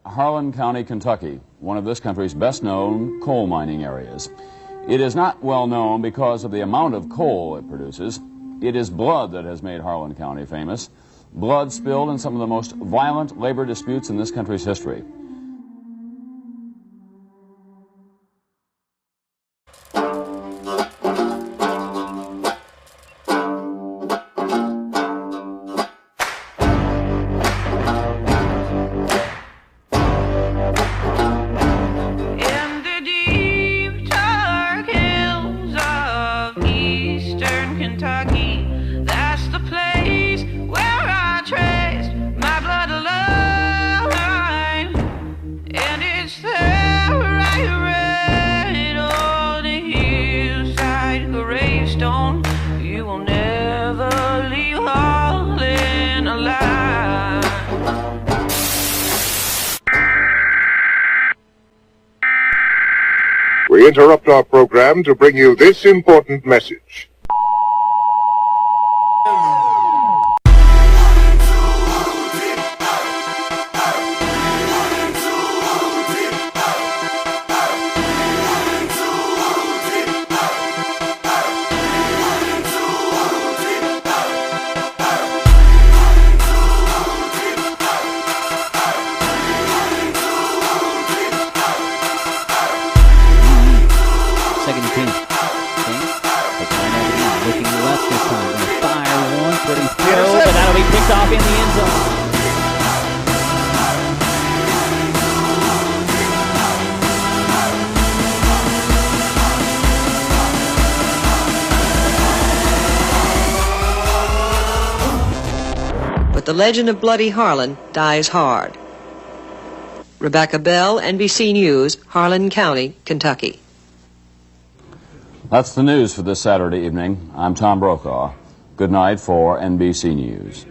Harlan County, Kentucky, one of this country's best-known coal mining areas. It is not well known because of the amount of coal it produces. It is blood that has made Harlan County famous. Blood spilled in some of the most violent labor disputes in this country's history. Kentucky, that's the place where I traced my bloodline, and it's there I read on the hillside gravestone, you will never leave Harlan alive. We interrupt our program to bring you this important message. Second and 10. Looking left this time. Gonna fire one, pretty throw, but that'll be picked off in the end zone. But the legend of Bloody Harlan dies hard. Rebecca Bell, NBC News, Harlan County, Kentucky. That's the news for this Saturday evening. I'm Tom Brokaw. Good night for NBC News.